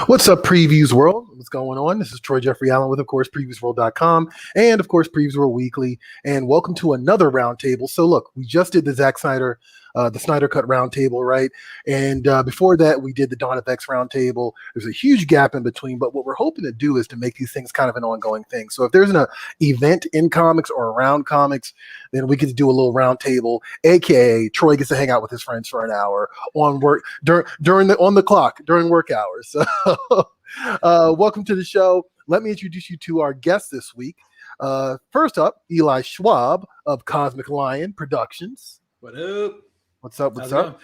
What's up, Previews World? What's going on? This is Troy Jeffrey Allen with, of course, PREVIEWSworld.com and, of course, Previews World Weekly. And welcome to another roundtable. So, look, we just did the Zack Snyder, the Snyder Cut roundtable, right? And before that, we did the Dawn of X roundtable. There's a huge gap in between, but what we're hoping to do is to make these things kind of an ongoing thing. So if there's an event in comics or around comics, then we get to do a little roundtable, aka Troy gets to hang out with his friends for an hour on work during work hours. So welcome to the show. Let me introduce you to our guest this week. First up, Eli Schwabb of Cosmic Lion Productions. What up? What's up? What's up?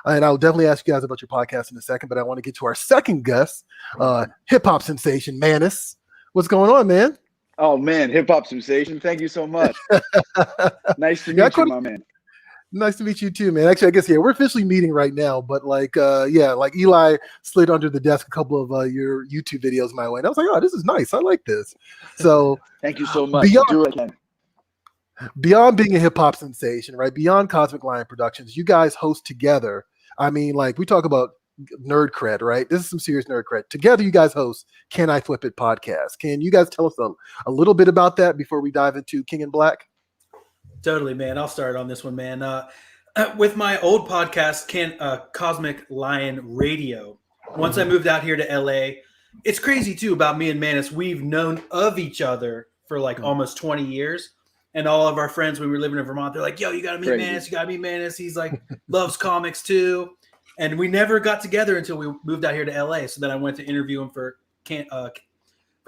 And I'll definitely ask you guys about your podcast in a second, but I want to get to our second guest, hip hop sensation Manus. What's going on, man? Oh man, hip hop sensation. Thank you so much. Nice to meet you, my man. Nice to meet you too, man. Actually, I guess we're officially meeting right now, but like Eli slid under the desk a couple of your YouTube videos my way, and I was like, oh, this is nice. I like this. So thank you so much. Beyond being a hip hop sensation, right? Beyond Cosmic Lion Productions, you guys host together. I mean, like we talk about nerd cred, right? This is some serious nerd cred. Together, you guys host Can I Thwip It podcast. Can you guys tell us a little bit about that before we dive into King in Black? Totally, man. I'll start on this one, man. With my old podcast, Cosmic Lion Radio, once I moved out here to LA, it's crazy too about me and Manus. We've known of each other for like almost 20 years. And all of our friends, when we were living in Vermont, they're like, yo, you got to meet Manus. You got to meet Manus. He's like, loves comics too. And we never got together until we moved out here to LA. So then I went to interview him for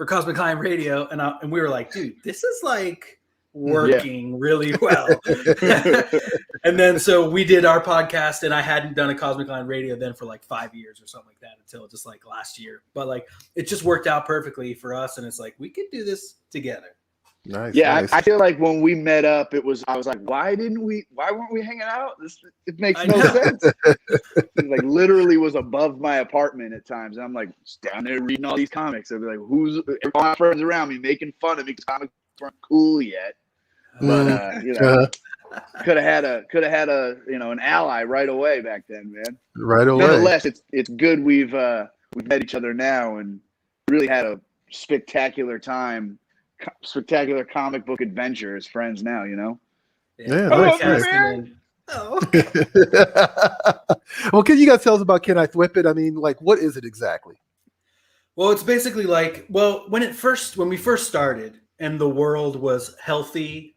Cosmic Lion Radio. And we were like, dude, this is like working really well. And then so we did our podcast, and I hadn't done a Cosmic Lion Radio then for like 5 years or something like that until just like last year. But like it just worked out perfectly for us. And it's like, we could do this together. Nice. Yeah, nice. I feel like when we met up, I was like, why weren't we hanging out? It makes no sense. It like literally was above my apartment at times. And I'm like down there reading all these comics. I'd be like, all my friends around me making fun of me because comics weren't cool yet. But could have had a an ally right away back then, man. Right away. Nonetheless, it's good we've met each other now and really had a spectacular time. Spectacular comic book adventure as friends now, Yeah, nice. Oh. Well, can you guys tell us about Can I Thwip It? I mean, like, what is it exactly? Well, it's basically like, when we first started and the world was healthy,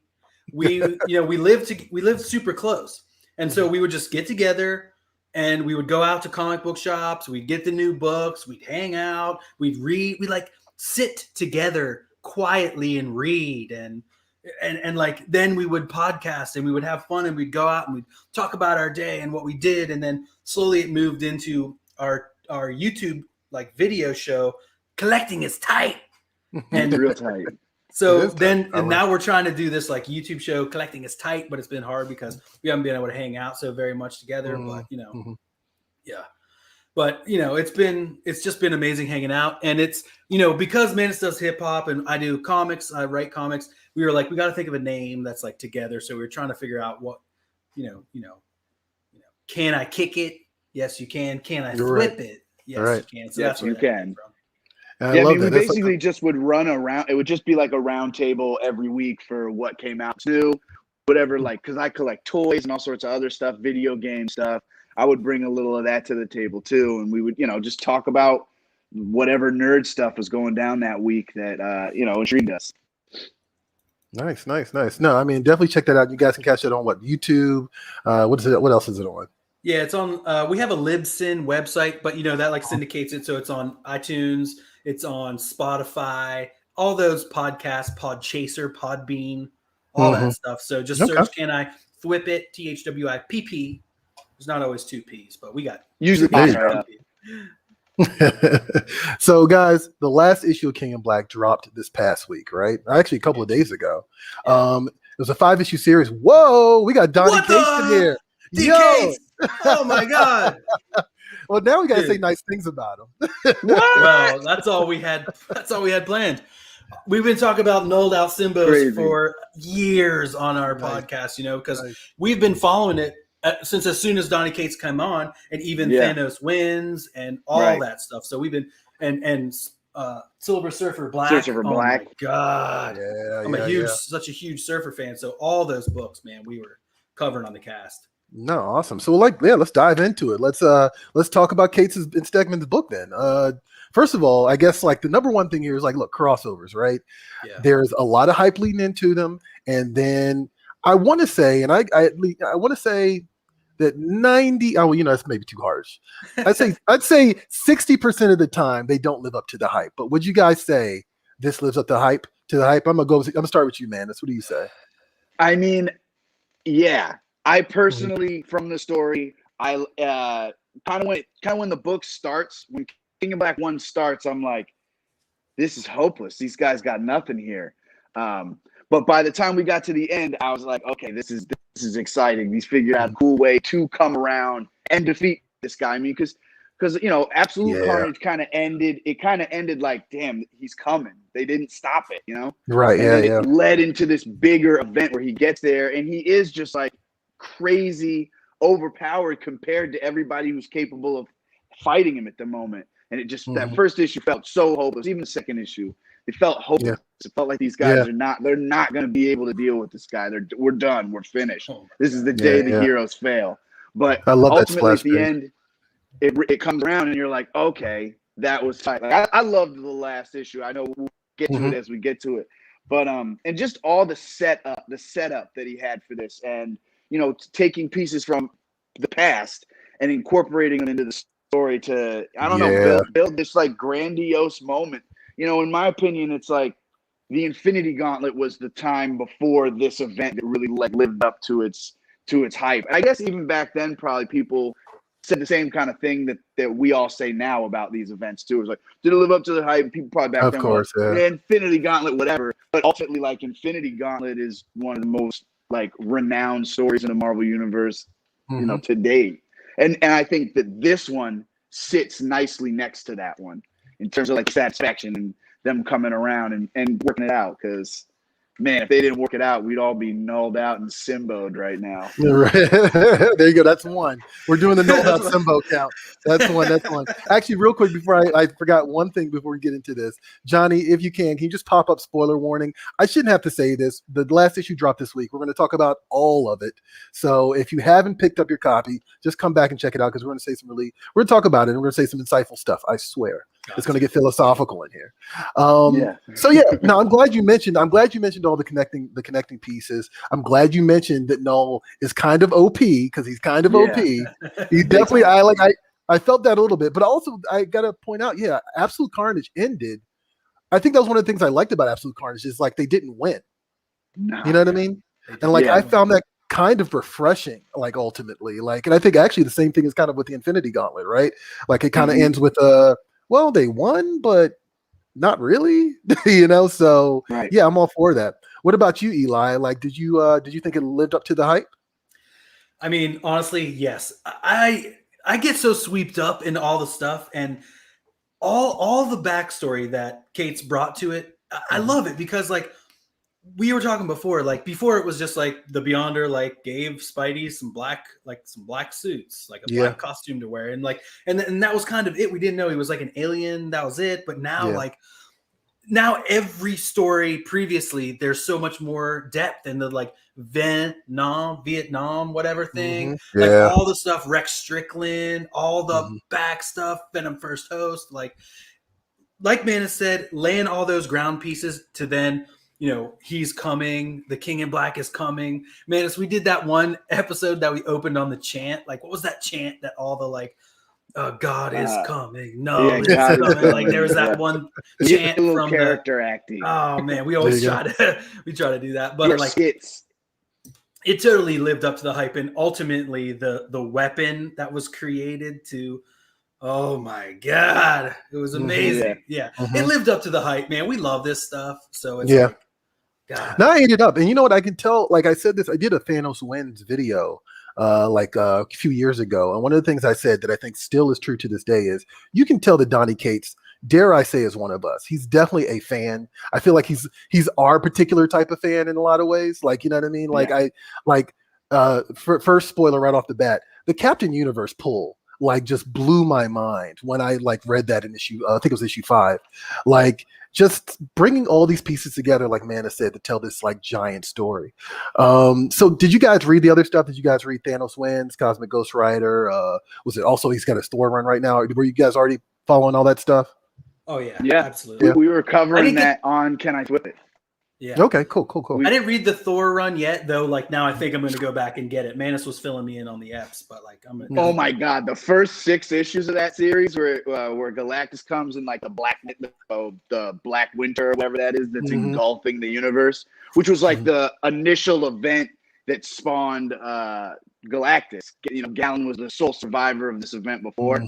we lived super close, and so we would just get together and we would go out to comic book shops. We'd get the new books. We'd hang out. We'd read. We'd like sit together quietly and read and like then we would podcast and we would have fun and we'd go out and we'd talk about our day and what we did, and then slowly it moved into our YouTube like video show. Collecting is tight and real tight. So then and now we're trying to do this like YouTube show. Collecting is tight, but it's been hard because we haven't been able to hang out so very much together. But But it's just been amazing hanging out, and it's because Manus does hip hop and I do comics, I write comics. We were like, we got to think of a name that's like together. So we were trying to figure out what, can I kick it? Yes, you can. Can I thwip it? Yes, you can. So yes, that's where you can. From. We basically just would run around. It would just be like a round table every week for what came out new, whatever. Like, because I collect toys and all sorts of other stuff, video game stuff. I would bring a little of that to the table too, and we would, just talk about whatever nerd stuff was going down that week that intrigued us. Nice. No, I mean, definitely check that out. You guys can catch it on YouTube. What is it? What else is it on? Yeah, it's on. We have a Libsyn website, but that like syndicates it, so it's on iTunes, it's on Spotify, all those podcasts, Podchaser, Podbean, all that stuff. So just search "Can I Thwip It?" THWIPP. There's not always two P's, but we got usually. So, guys, the last issue of King in Black dropped this past week, right? Actually, a couple of days ago. It was a 5-issue series. Whoa, we got Donnie Cates in here. Yo, oh my God. Well, now we got to say nice things about him. Well, that's all we had. That's all we had planned. We've been talking about Knulled out Symbiote for years on our podcast, because we've been following it since as soon as Donny Cates come on, and even Yeah. Thanos wins and all Right. that stuff. So we've been and Silver Surfer Black. Surfer oh Black. my god, Yeah, I'm such a huge Surfer fan. So all those books, man, we were covering on the cast. No, awesome. So let's dive into it. Let's talk about Cates' and Stegman's book then. First of all, I guess like the number one thing here is like, look, crossovers, right? Yeah. There's a lot of hype leading into them, and then I want to say, and I want to say that 90. Oh, that's maybe too harsh. I'd say 60% of the time they don't live up to the hype. But would you guys say this lives up to hype? I'm gonna start with you, Manus. What do you say? I mean, yeah. I personally, from the story, I kind of when the book starts, when King in Black 1 starts, I'm like, this is hopeless. These guys got nothing here. But by the time we got to the end, I was like, okay, this is exciting. These figured out a cool way to come around and defeat this guy. I mean, because Absolute Carnage kind of ended. It kind of ended like, damn, he's coming. They didn't stop it, Right? And Yeah, then yeah. It led into this bigger event where he gets there, and he is just like crazy overpowered compared to everybody who's capable of fighting him at the moment. And it just that first issue felt so hopeless. Even the second issue, it felt hopeless. It felt like these guys they're not going to be able to deal with this guy. We're done. We're finished. This is the day the heroes fail. But I love ultimately that at the end, it comes around and you're like, okay, that was tight. Like, I loved the last issue. I know we'll get to it as we get to it. But and just all the setup that he had for this, and taking pieces from the past and incorporating them into the story to, I don't know, build this like grandiose moment. In my opinion, it's like the Infinity Gauntlet was the time before this event that really like lived up to its hype. I guess even back then, probably people said the same kind of thing that we all say now about these events too. It's like, did it live up to the hype? People probably back then were like, Infinity Gauntlet, whatever. But ultimately, like, Infinity Gauntlet is one of the most like renowned stories in the Marvel universe, to date. And I think that this one sits nicely next to that one in terms of like satisfaction and them coming around and working it out. Because man, if they didn't work it out, we'd all be nulled out and Symbiote right now. There you go. That's one. We're doing the nulled out Symbiote count. That's one. Actually, real quick before I forgot one thing before we get into this, Johnny, if you can you just pop up spoiler warning? I shouldn't have to say this. The last issue dropped this week. We're going to talk about all of it. So if you haven't picked up your copy, just come back and check it out because we're going to say we're going to talk about it and we're going to say some insightful stuff. I swear. Gotcha. It's going to get philosophical in here. So no, I'm glad you mentioned all the connecting pieces. I'm glad you mentioned that Knull is kind of OP because he's kind of OP. He definitely I felt that a little bit, but also I got to point out, Absolute Carnage ended. I think that was one of the things I liked about Absolute Carnage is like they didn't win. No. You know what I mean? And like I found that kind of refreshing, like ultimately, like, and I think actually the same thing is kind of with the Infinity Gauntlet, right? Like it kind of ends with well, they won, but not really, So yeah, I'm all for that. What about you, Eli? Like, did you think it lived up to the hype? I mean, honestly, yes. I get so swept up in all the stuff and all the backstory that Cates brought to it. I love it because like we were talking before it was just like the Beyonder like gave Spidey some black suits, like a black costume to wear, and like and that was kind of it. We didn't know he was like an alien. That was it. But now now every story previously, there's so much more depth in the like Vietnam, whatever thing. Like all the stuff, Rex Strickland, all the back stuff, Venom First Host, like Manus said, laying all those ground pieces to then, he's coming, the King in Black is coming. Manus, we did that one episode that we opened on the chant. Like, what was that chant that all the like, God is coming. No, it's coming. Like there was that one chant from character acting. Oh man, we always try to do that, but like it totally lived up to the hype, and ultimately the weapon that was created to, oh my God, it was amazing. It lived up to the hype, man. We love this stuff, so it's like, God. No, I ate it up, and you know what? I can tell. Like I said this, I did a Thanos wins video. Like a few years ago. And one of the things I said that I think still is true to this day is you can tell that Donny Cates, dare I say, is one of us. He's definitely a fan. I feel like he's our particular type of fan in a lot of ways. Like, you know what I mean? Like First spoiler right off the bat, the Captain Universe pull like just blew my mind when I like read that in issue. I think it was issue 5. Like just bringing all these pieces together, like Manus said, to tell this like giant story. So did you guys read the other stuff? Did you guys read Thanos Wins, Cosmic Ghost Rider? Was it also he's got a Thor run right now? Were you guys already following all that stuff? Oh yeah, Yeah, absolutely. we were covering that on Can I Thwip It? Yeah. Okay, cool. I didn't read the Thor run yet, though. Like now, I think I'm going to go back and get it. Manus was filling me in on the Fs, but like I'm gonna. Oh my God, the first 6 issues of that series, where Galactus comes in like the Black Winter or whatever that is, that's engulfing the universe, which was like the initial event that spawned Galactus. You know, Gallon was the sole survivor of this event before.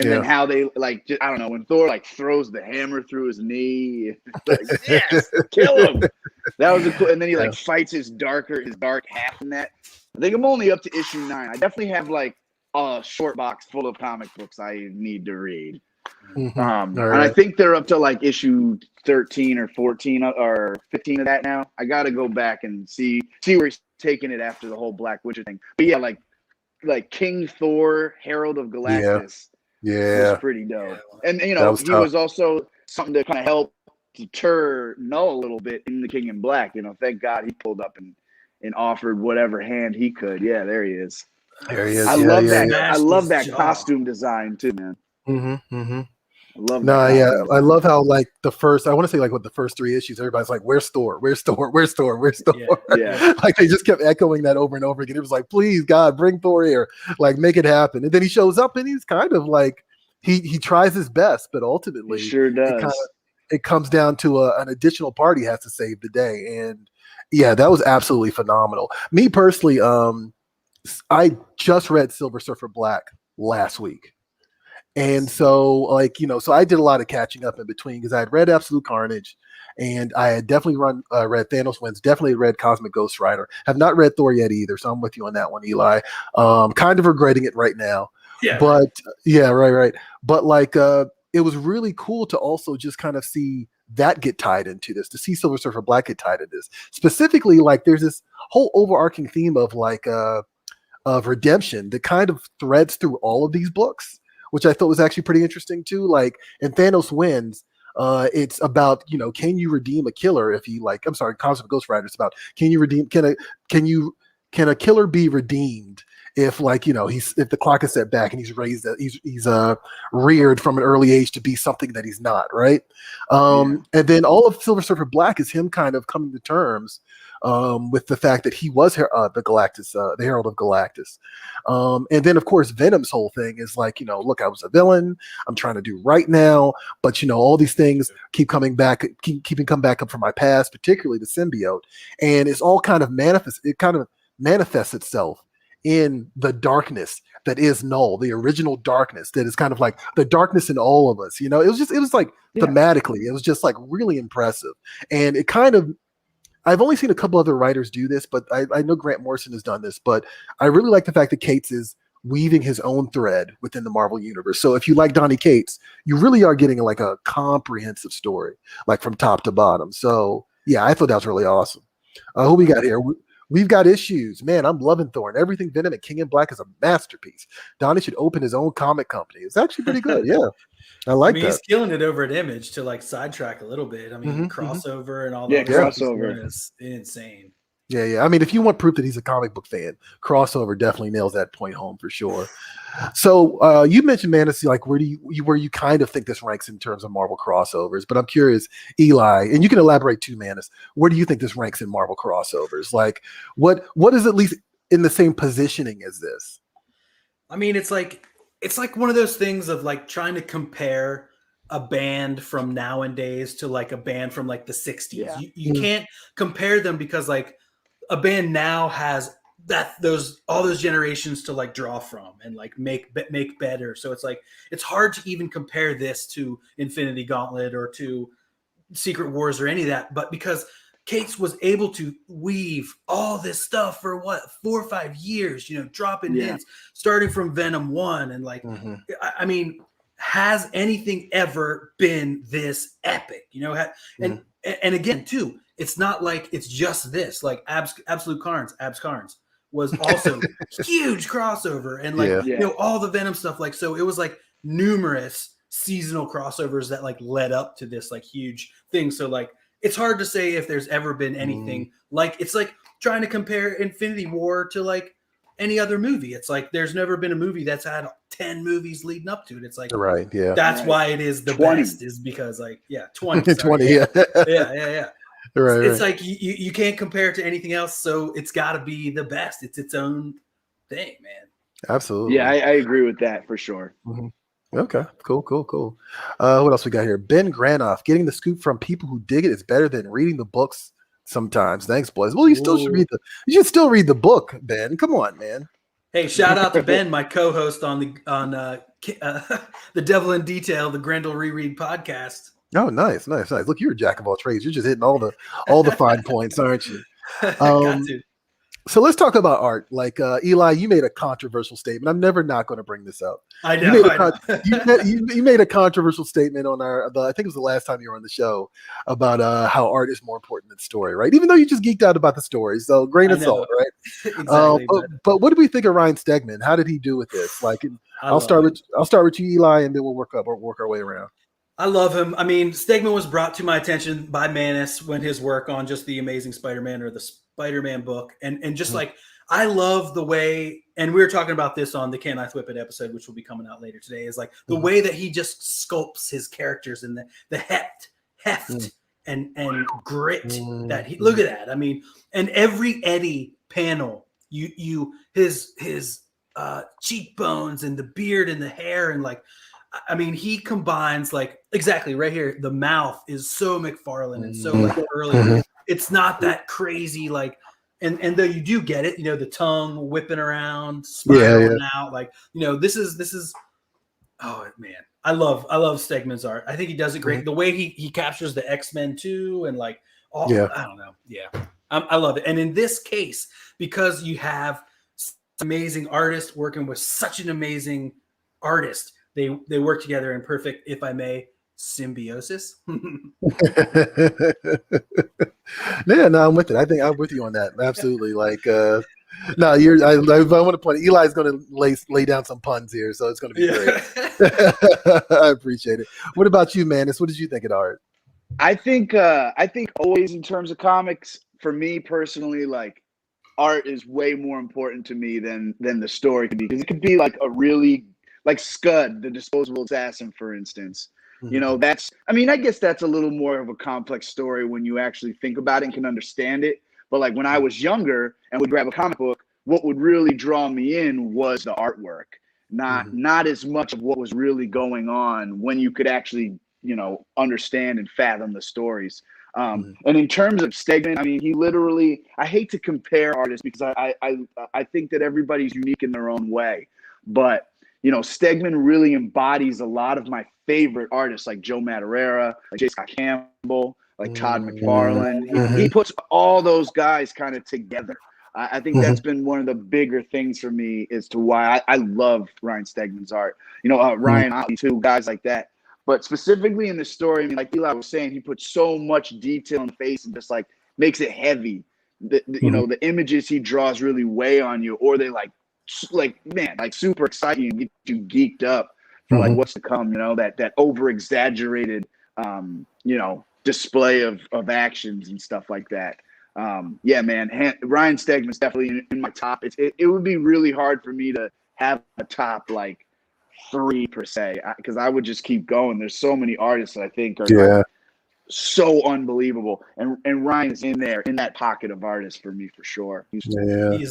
And then how they like, just, I don't know, when Thor like throws the hammer through his knee, like, yes, kill him. That was a cool. And then he like fights his dark half in that. I think I'm only up to issue 9. I definitely have like a short box full of comic books I need to read. And I think they're up to like issue 13 or 14 or 15 of that now. I got to go back and see where he's taking it after the whole Black Witcher thing. But yeah, like King Thor, Herald of Galactus. Yeah, was pretty dope. And you know, he was also something to kind of help deter Knull a little bit in the King in Black. You know, thank God he pulled up and offered whatever hand he could. Yeah, there he is. There he is. I love that. I love that costume design too, man. I love that. I love how like the first, I want to say like what the first 3 issues, everybody's like, where's Thor? Where's Thor? Where's Thor? Where's Thor? Yeah. Like they just kept echoing that over and over again. It was like, please God, bring Thor here, like make it happen. And then he shows up and he's kind of like, he tries his best, but ultimately he sure does. It comes down to an additional party has to save the day. And yeah, that was absolutely phenomenal. Me personally, I just read Silver Surfer Black last week. And so, like, you know, so I did a lot of catching up in between because I had read Absolute Carnage and I had definitely read Thanos Wins, definitely read Cosmic Ghost Rider. Have not read Thor yet either. So I'm with you on that one, Eli. Kind of regretting it right now. Yeah. But yeah, right. But like, it was really cool to also just kind of see that get tied into this, to see Silver Surfer Black get tied into this. Specifically, like, there's this whole overarching theme of like, of redemption that kind of threads through all of these books, which I thought was actually pretty interesting too. Like in Thanos Wins, it's about, you know, can you redeem a killer if he like, I'm sorry, Cosmic Ghost Rider, it's about can a killer be redeemed if like, you know, if the clock is set back and he's raised, he's reared from an early age to be something that he's not, right? And then all of Silver Surfer Black is him kind of coming to terms with the fact that he was the Galactus, the Herald of Galactus. And then of course Venom's whole thing is like, you know, look, I was a villain, I'm trying to do right now, but you know, all these things keep coming back up from my past, particularly the symbiote, and it's all kind of manifests itself in the darkness that is Knull, the original darkness that is kind of like the darkness in all of us. You know, it was like thematically, it was just like really impressive. And it kind of, I've only seen a couple other writers do this, but I know Grant Morrison has done this, but I really like the fact that Cates is weaving his own thread within the Marvel universe. So if you like Donny Cates, you really are getting like a comprehensive story, like from top to bottom. So yeah, I thought that was really awesome. Who we got here? We've got issues. Man, I'm loving Thor. And everything Venom and King in Black is a masterpiece. Donny should open his own comic company. It's actually pretty good. Yeah. I like that. He's killing it over at Image to like sidetrack a little bit. I mean, crossover and all that. Yeah, crossover is insane. Yeah. I mean, if you want proof that he's a comic book fan, crossover definitely nails that point home for sure. So you mentioned Manus, like where you kind of think this ranks in terms of Marvel crossovers, but I'm curious, Eli, and you can elaborate too, Manus, where do you think this ranks in Marvel crossovers? Like what is at least in the same positioning as this? I mean, it's like one of those things of like trying to compare a band from nowadays to like a band from like the 60s. Yeah. You can't compare them because like a band now has all those generations to like draw from and like make better. So it's like it's hard to even compare this to Infinity Gauntlet or to Secret Wars or any of that. But because Cates was able to weave all this stuff for 4 or 5 years, you know, dropping hints, starting from Venom 1 and like, I mean, has anything ever been this epic? You know, and again too, it's not like it's just this, like Absolute Carnage, Abs Carnes. was also huge crossover, and like Yeah. all the Venom stuff. Like, so it was like numerous seasonal crossovers that like led up to this like huge thing. So like it's hard to say if there's ever been anything like, it's like trying to compare Infinity War to like any other movie. It's like there's never been a movie that's had 10 movies leading up to it. It's like, Right. Yeah. that's why it is the 20. best, is because like 20 20. yeah. Yeah. yeah Right. It's like you can't compare it to anything else, so it's got to be the best. It's its own thing, man. Absolutely. Yeah, I agree with that for sure. Okay, cool. What else we got here? Ben Granoff, getting the scoop from people who dig it is better than reading the books sometimes. Thanks, boys. Well, you still should you should still read the book, Ben. Come on, man. Hey, shout out to Ben, my co-host on the Devil in Detail, the Grendel Reread podcast. Oh, nice. Look, you're a jack of all trades. You're just hitting all the fine points, aren't you? Got to. So let's talk about art. Like Eli, you made a controversial statement. I'm never not going to bring this up. I know. You made a controversial statement on I think it was the last time you were on the show about how art is more important than story, right? Even though you just geeked out about the story, so grain of salt, right? Exactly. But what do we think of Ryan Stegman? How did he do with this? Like, I'll start with you, Eli, and then we'll work our way around. I love him. I mean, Stegman was brought to my attention by Manus when his work on just the Amazing Spider-Man or the Spider-Man book. And just like, I love the way, and we were talking about this on the Can I Thwip It episode, which will be coming out later today, is like the way that he just sculpts his characters and the heft and grit that he, look at that. I mean, and every Eddie panel, his cheekbones and the beard and the hair, and like, I mean, he combines like exactly right here. The mouth is so McFarlane and so like early. It's not that crazy, like, and though you do get it, the tongue whipping around, spiraling out, like, this is. Oh man, I love Stegman's art. I think he does it great. The way he captures the X-Men too, and like all, I don't know, I love it. And in this case, because you have amazing artists working with such an amazing artist. They work together in perfect, if I may, symbiosis. Yeah, no, I'm with it. I think I'm with you on that. Absolutely. Like, no, I want to point. Eli's going to lay down some puns here, so it's going to be great. I appreciate it. What about you, Manus? What did you think of art? I think always in terms of comics, for me personally, like art is way more important to me than the story can be, because it could be like a really like Scud, the disposable assassin, for instance. I guess that's a little more of a complex story when you actually think about it and can understand it. But like when I was younger and would grab a comic book, what would really draw me in was the artwork, not as much of what was really going on when you could actually, understand and fathom the stories. And in terms of Stegman, I mean, he literally, I hate to compare artists because I think that everybody's unique in their own way, but Stegman really embodies a lot of my favorite artists, like Joe Madureira, like J. Scott Campbell, like Todd McFarlane. He puts all those guys kind of together. I think that's been one of the bigger things for me as to why I love Ryan Stegman's art. Ryan Otley too, guys like that. But specifically in the story, I mean, like Eli was saying, he puts so much detail in the face and just like makes it heavy. The images he draws really weigh on you, or they like super exciting and get you geeked up for like what's to come, that over exaggerated display of actions and stuff like that. Man, Ryan Stegman's definitely in my top. It would be really hard for me to have a top like 3 per se, because I would just keep going. There's so many artists that I think are like, so unbelievable, and Ryan's in there in that pocket of artists for me for sure. He's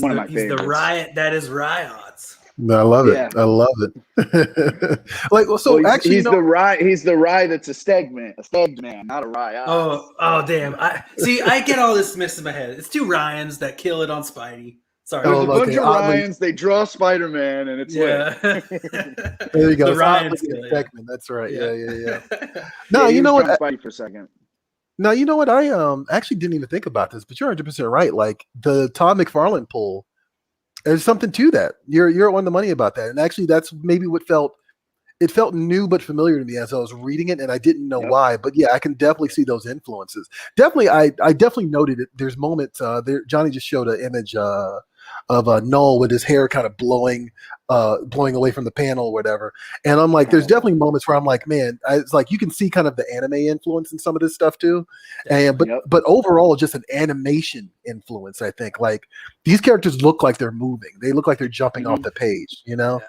one of my favorites. He's the riot that is riots. I love it. I love it. Actually, he's the riot. He's the riot that's a Stegman, not a riot. Oh, damn! I get all this mixed in my head. It's 2 Ryans that kill it on Spidey. Sorry, there's a bunch of Ryans. They draw Spider-Man, and it's there you go. The Ryans Stegman. That's right. Yeah. No, you know what? Spidey for a second. Now, you know what? I actually didn't even think about this, but you're 100% right. Like the Todd McFarlane pull, there's something to that. You're on the money about that, and actually, that's maybe what felt new but familiar to me as I was reading it, and I didn't know why. But yeah, I can definitely see those influences. Definitely, I definitely noted it. There's moments there. Johnny just showed an image Knull with his hair kind of blowing away from the panel or whatever. And I'm like, there's definitely moments where I'm like, man, it's like you can see kind of the anime influence in some of this stuff too. And but overall, just an animation influence. I think like these characters look like they're moving. They look like they're jumping off the page, you know.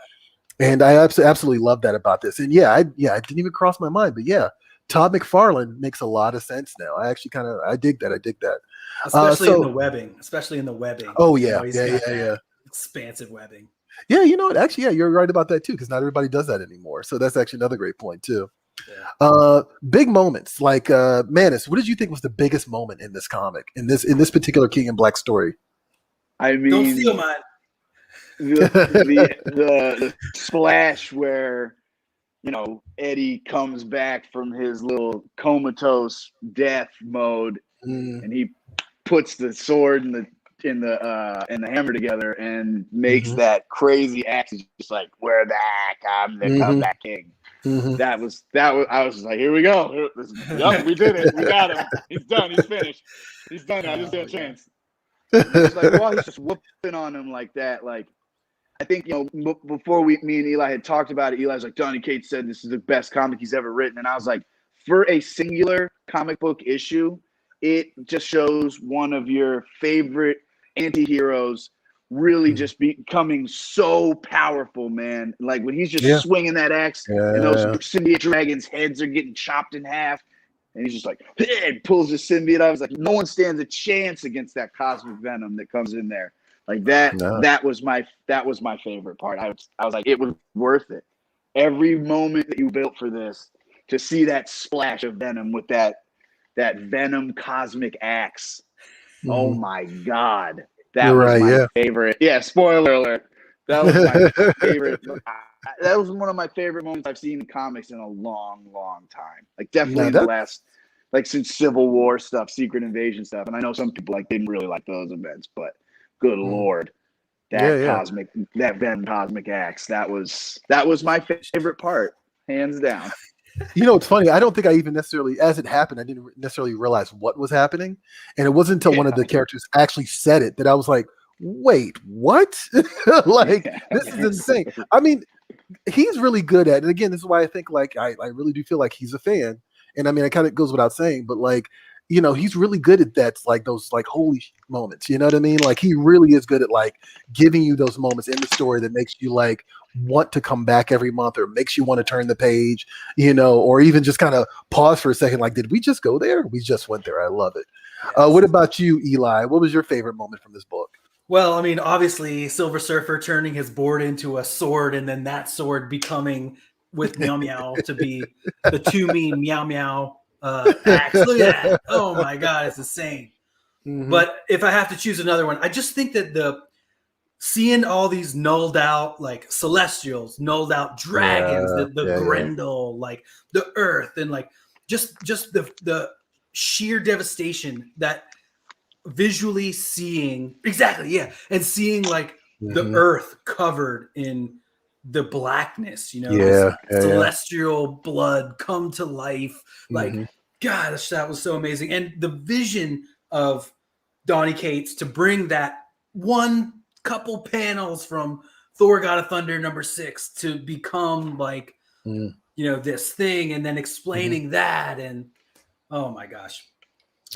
And I absolutely love that about this. And I didn't even cross my mind, but yeah, Todd McFarlane makes a lot of sense now. I actually I dig that. Especially in the webbing. Oh yeah, yeah. Expansive webbing. Yeah, you know what? Actually, yeah, you're right about that too, because not everybody does that anymore. So that's actually another great point too. Yeah. Big moments like Manus. What did you think was the biggest moment in this comic, in this particular King in Black story? I mean, don't steal mine. The splash where, you know, Eddie comes back from his little comatose death mode, and he puts the sword and the hammer together and makes that crazy axe. Just like, we're back, I'm the comeback king. That was I was just like, here we go. Yep, we did it. We got him. He's done. He's finished. He's done now. Just get a chance. It's like, well, he's just whooping on him like that. Like, I think, you know, before me and Eli had talked about it, Eli was like, Donny Cates said this is the best comic he's ever written. And I was like, for a singular comic book issue, it just shows one of your favorite anti-heroes really just becoming so powerful, man. Like when he's just swinging that axe and those symbiote dragons' heads are getting chopped in half. And he's just like, hey, pulls his symbiote. I was like, no one stands a chance against that cosmic venom that comes in there. Like that, that was my favorite part. I was like, it was worth it. Every moment that you built for this, to see that splash of venom with that venom cosmic axe. Oh my God, that was my favorite. Yeah, spoiler alert. That was my favorite. That was one of my favorite moments I've seen in comics in a long, long time. Like definitely the last, like since Civil War stuff, Secret Invasion stuff. And I know some people like didn't really like those events, but good Lord, that Venom cosmic axe, that was my favorite part, hands down. You know, it's funny. I don't think I even necessarily, as it happened, I didn't necessarily realize what was happening. And it wasn't until one of the characters actually said it that I was like, wait, what? Like, this is insane. I mean, he's really good at it. Again, this is why I think like I really do feel like he's a fan. And I mean, it kind of goes without saying, but like, you know, he's really good at that, like those like holy moments. You know what I mean? Like he really is good at like giving you those moments in the story that makes you like want to come back every month, or makes you want to turn the page, you know, or even just kind of pause for a second. Like, did we just go there? We just went there. I love it. Yes. What about you, Eli? What was your favorite moment from this book? Well, I mean, obviously Silver Surfer turning his board into a sword, and then that sword becoming with Meow Meow to be the To Me Meow Meow axe. Look at that. Oh my God, it's insane. But if I have to choose another one, I just think that seeing all these nulled out like celestials, nulled out dragons, the Grendel, like the earth, and like just the sheer devastation that visually seeing and seeing like the earth covered in the blackness, you know, celestial blood come to life. Like, gosh, that was so amazing. And the vision of Donny Cates to bring that one couple panels from Thor God of Thunder #6 to become like, you know, this thing, and then explaining that, and oh my gosh.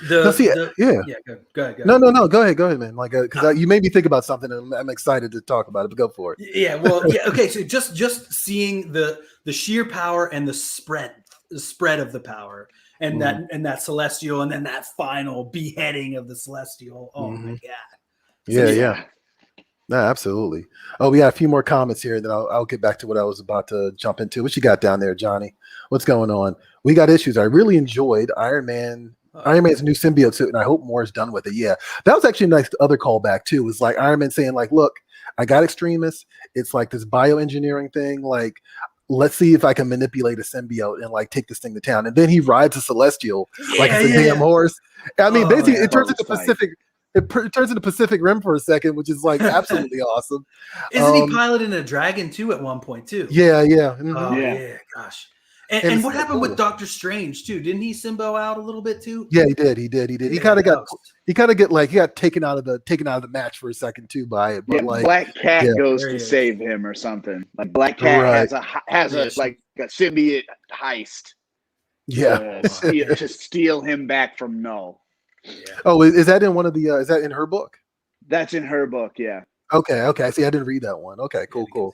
Go ahead. No. Go ahead, man. Like, because you made me think about something, and I'm excited to talk about it. But go for it. Yeah. Well, yeah. Okay. So just seeing the sheer power and the spread of the power, and that celestial, and then that final beheading of the celestial. Oh my God. Yeah. No, absolutely. Oh, we got a few more comments here, and then I'll get back to what I was about to jump into. What you got down there, Johnny? What's going on? We got issues. I really enjoyed Iron Man's new symbiote suit, and I hope more is done with it. Yeah, that was actually a nice other callback too. It was like Iron Man saying, like, look, I got Extremis. It's like this bioengineering thing. Like, let's see if I can manipulate a symbiote and like take this thing to town. And then he rides a celestial like it's a damn horse. I mean, basically, it turns into Pacific. It turns into Pacific Rim for a second, which is like absolutely awesome. Isn't he piloting a dragon too at one point too? Yeah. Oh yeah, gosh. And what happened with Doctor Strange too? Didn't he Symbo out a little bit too? Yeah, he did. He kind of got taken out of the match for a second too by it. But Black Cat goes to save him or something. Like Black Cat has a symbiote heist. Yeah, to steal him back from Knull. Yeah. Oh, is that in one of the? Is that in her book? That's in her book. Yeah. Okay. See, I didn't read that one. Okay, cool.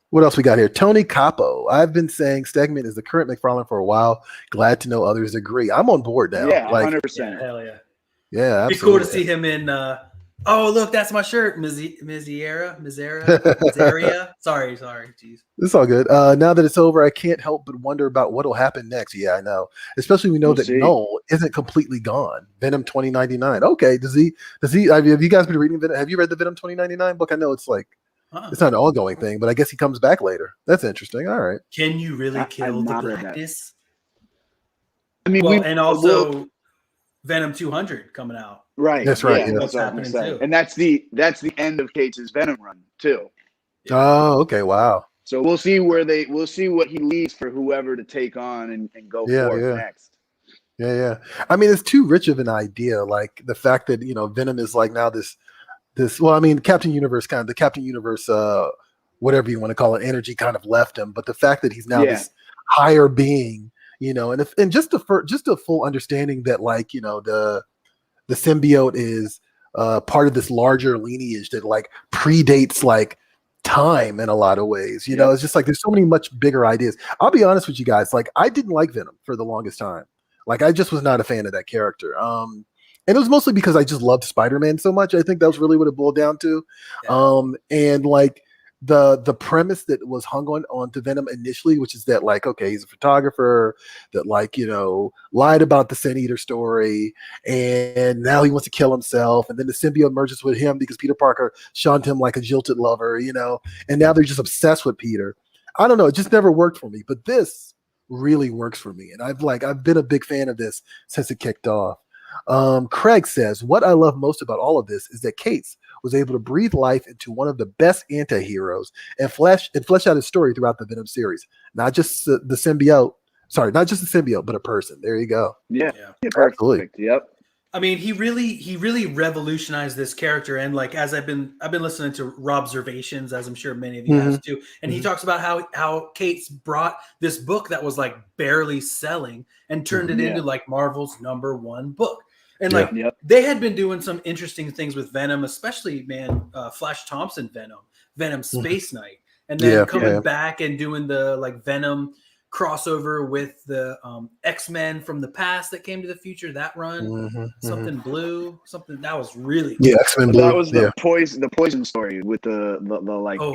What else we got here? Tony Capo. I've been saying Stegman is the current McFarlane for a while. Glad to know others agree. I'm on board now. Yeah, 100%. Hell yeah. Yeah, absolutely. Be cool to see him in. Oh, look, that's my shirt. Miseria. Sorry. Jeez. It's all good. Now that it's over, I can't help but wonder about what'll happen next. Yeah, I know. Especially we know that Knull isn't completely gone. Venom 2099. Okay, does he? Have you guys been reading Venom? Have you read the Venom 2099 book? I know it's like it's not an ongoing thing, but I guess he comes back later. That's interesting. All right. Can you really kill the blackness? I mean, and also Venom 200 coming out. Right. That's right. Yeah, that's happening too. And that's the end of Cates' Venom run too. Yeah. Oh, okay. Wow. So we'll see what he leaves for whoever to take on and go for next. Yeah. I mean, it's too rich of an idea. Like the fact that Venom is like now this. Well, I mean, Captain Universe whatever you want to call it, energy kind of left him. But the fact that he's now this higher being, and just a full understanding that the symbiote is part of this larger lineage that predates time in a lot of ways. It's just there's so many much bigger ideas. I'll be honest with you guys. I didn't like Venom for the longest time. I just was not a fan of that character. And it was mostly because I just loved Spider-Man so much. I think that was really what it boiled down to. Yeah. And the premise that was hung onto Venom initially, which is that okay, he's a photographer that lied about the Sin Eater story, and now he wants to kill himself, and then the symbiote merges with him because Peter Parker shunned him like a jilted lover, and now they're just obsessed with Peter. I don't know, it just never worked for me, but this really works for me, and I've been a big fan of this since it kicked off. Craig says, what I love most about all of this is that Cates was able to breathe life into one of the best anti-heroes and flesh out his story throughout the Venom series. Not just the symbiote, but a person. There you go. Yeah, perfect. Yep. I mean, he really revolutionized this character, and as I've been listening to Robservations, as I'm sure many of you guys too, and he talks about how Cates brought this book that was barely selling and turned it into Marvel's #1 book. And they had been doing some interesting things with Venom, especially Flash Thompson Venom Space Knight, and then coming back and doing the Venom crossover with the X-Men from the past that came to the future. That run, something blue, something that was really cool. X-Men Blue. That was the poison story with the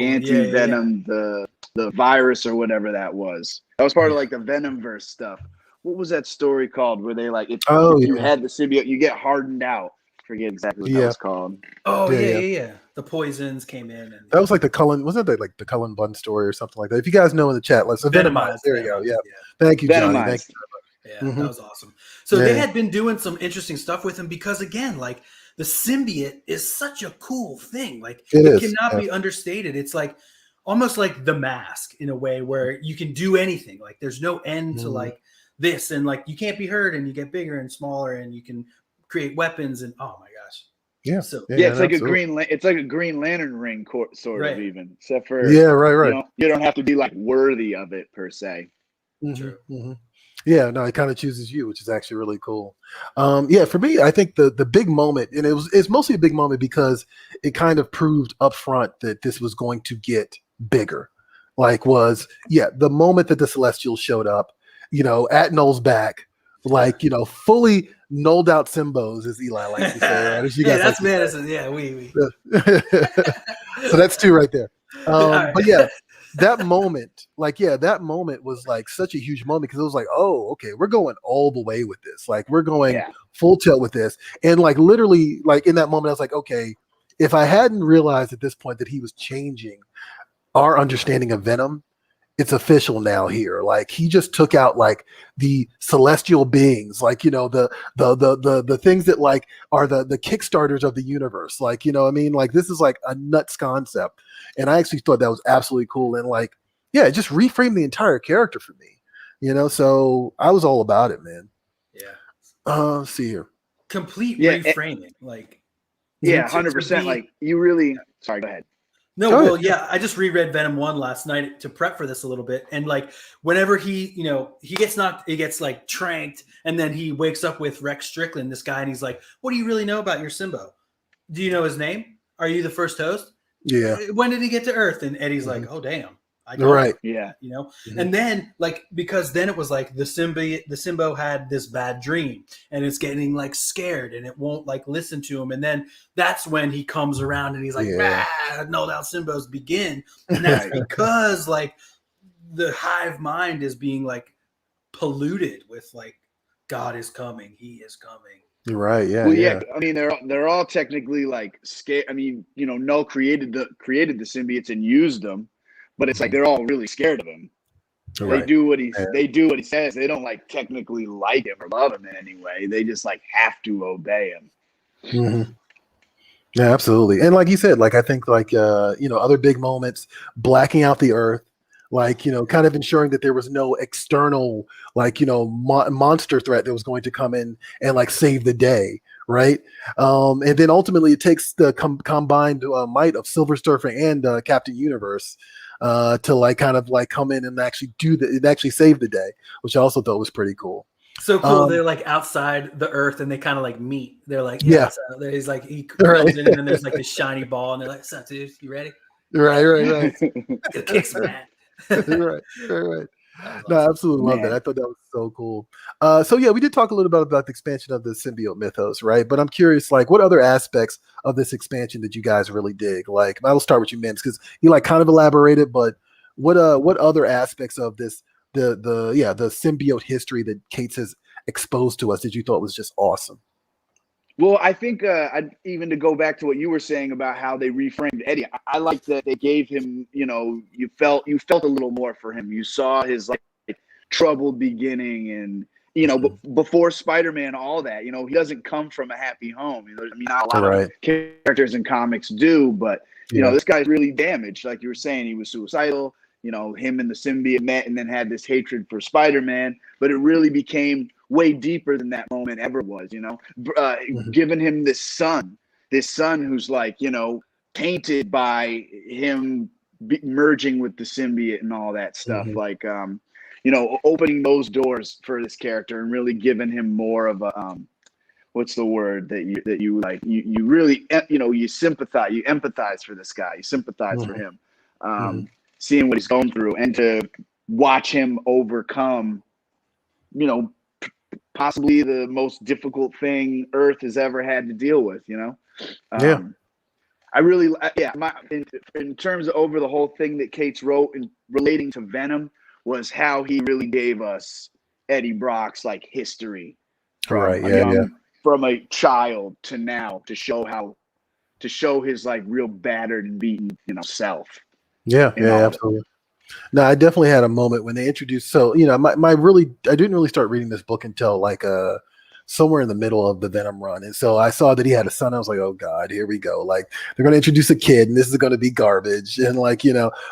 anti-Venom, the virus or whatever that was. That was part of the Venomverse stuff. What was that story called? Where they if you had the symbiote, you get hardened out. I forget exactly what that was called. Oh yeah. The poisons came in, and that was the Cullen. Wasn't that the Cullen Bunn story or something like that? If you guys know in the chat, let's Venomized. There you go. Yeah. Thank you, Johnny. Thank you. Yeah, that was awesome. So they had been doing some interesting stuff with him because again, the symbiote is such a cool thing. It cannot be understated. It's almost like the Mask in a way where you can do anything. There's no end to this, and you can't be hurt, and you get bigger and smaller, and you can create weapons, and oh my gosh. Yeah. So, it's like a Green Lantern ring sort of even, except for right. You don't have to be worthy of it per se. True. Yeah, no, it kind of chooses you, which is actually really cool. For me, I think the big moment, and it's mostly a big moment because it kind of proved up front that this was going to get bigger. The moment that the Celestials showed up, at Knull's back, fully nulled out Symbos, as Eli likes to say. Right? That's Manus. Yeah, we. So that's 2 right there. But that moment, that moment was such a huge moment because it was oh, okay, we're going all the way with this. We're going full tilt with this. And literally, in that moment, I was okay, if I hadn't realized at this point that he was changing our understanding of Venom, it's official now here. He just took out the celestial beings, the things that are the kickstarters of the universe. This is a nuts concept. And I actually thought that was absolutely cool. And it just reframed the entire character for me. You know, so I was all about it, man. Yeah. Let's see here. Complete Yeah, reframing. Like, Yeah, to 100%. be- Like you really. Sorry, go ahead. no, Go well, ahead. yeah, I just reread Venom 1 last night to prep for this a little bit. And like whenever he gets knocked, he gets like tranked, and then he wakes up with Rex Strickland, this guy, and he's like, "What do you really know about your Symbo? Do you know his name? Are you the first host? Yeah. When did he get to Earth?" And Eddie's like, "Oh damn. I don't." Right. Yeah. And then like, because then it was like the Symbo had this bad dream and it's getting like scared and it won't like listen to him. And then that's when he comes around and he's like, no doubt Symbos begin. And that's because like the hive mind is being like polluted with like, God is coming, he is coming. You're right. Yeah. Well, yeah. I mean, they're all technically like scared. I mean, Knull created the symbiotes and used them, but it's like they're all really scared of him. Right. They do what he says. They don't like technically like him or love him in any way. They just like have to obey him. Mm-hmm. Yeah, absolutely. And like you said, like I think like other big moments, blacking out the Earth, like kind of ensuring that there was no external like monster threat that was going to come in and like save the day, right? And then ultimately it takes the combined might of Silver Surfer and Captain Universe to like kind of like come in and actually actually save the day, which I also thought was pretty cool. So cool. They're like outside the Earth and they kind of like meet. They're like, So he's like, he comes in and then there's like this shiny ball and they're like, "What's up, dude? You ready?" Right. Kick some ass. right. No, I absolutely love that. I thought that was so cool. So yeah, we did talk a little bit about the expansion of the symbiote mythos, right? But I'm curious, like, what other aspects of this expansion did you guys really dig? Like, I will start with you, Manus, because you like kind of elaborated, but what other aspects of this the symbiote history that Cates has exposed to us that you thought was just awesome? Well, I think even to go back to what you were saying about how they reframed Eddie, I like that they gave him, you felt a little more for him. You saw his like troubled beginning and, before Spider-Man, all that, he doesn't come from a happy home. I mean, not a lot of characters in comics do, but, this guy's really damaged. Like you were saying, he was suicidal. Him and the symbiote met and then had this hatred for Spider-Man, but it really became way deeper than that moment ever was, giving him this son who's like, painted by him merging with the symbiote and all that stuff. Like, opening those doors for this character and really giving him more of a, what's the word that you like, you really, you sympathize, you empathize for this guy, you sympathize for him, seeing what he's going through and to watch him overcome, possibly the most difficult thing Earth has ever had to deal with, I really, in terms of over the whole thing that Cates wrote and relating to Venom was how he really gave us Eddie Brock's like history from a child to now to show his like real battered and beaten, self. Yeah, absolutely. No, I definitely had a moment when they introduced. So, I didn't really start reading this book until like somewhere in the middle of the Venom run, and so I saw that he had a son. I was like, oh God, here we go. Like they're going to introduce a kid, and this is going to be garbage. And like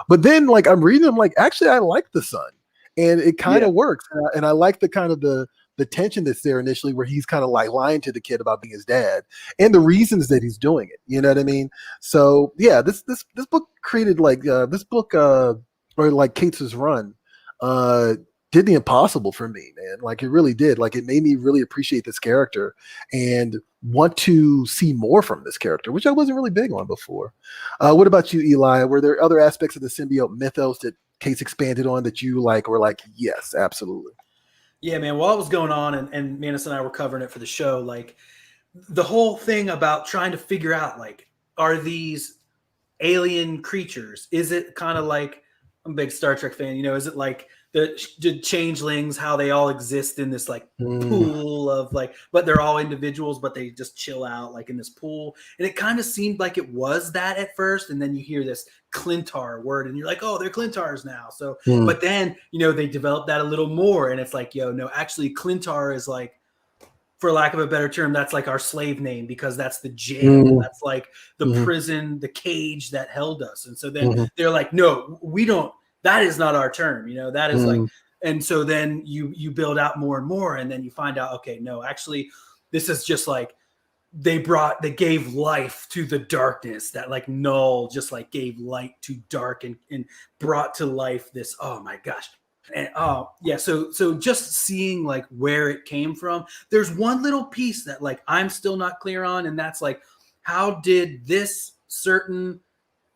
but then like I'm reading, I'm like, actually, I like the son, and it kind of works, and I like the kind of the tension that's there initially, where he's kind of like lying to the kid about being his dad and the reasons that he's doing it. You know what I mean? So yeah, this book created like or like Cates's run did the impossible for me, man. Like it really did. Like it made me really appreciate this character and want to see more from this character, which I wasn't really big on before. What about you, Eli? Were there other aspects of the symbiote mythos that Cates expanded on that you like were like, yes, absolutely? Yeah, man. While it was going on and Manus and I were covering it for the show, like the whole thing about trying to figure out, like, are these alien creatures? Is it kind of like, I'm a big Star Trek fan, is it like the changelings, how they all exist in this like pool of like, but they're all individuals, but they just chill out like in this pool. And it kind of seemed like it was that at first. And then you hear this Clintar word and you're like, oh, they're Clintars now. So, but then, they develop that a little more. And it's like, no, actually Clintar is like, for lack of a better term, that's like our slave name because that's the jail. That's like the prison, the cage that held us. And so then they're like, no, we don't, that is not our term. That is like, And so then you build out more and more, and then you find out, okay, no, actually, this is just like they gave life to the darkness, that like Knull just like gave light to dark and brought to life this, oh my gosh. And yeah, so just seeing like where it came from, there's one little piece that like I'm still not clear on, and that's like, how did this certain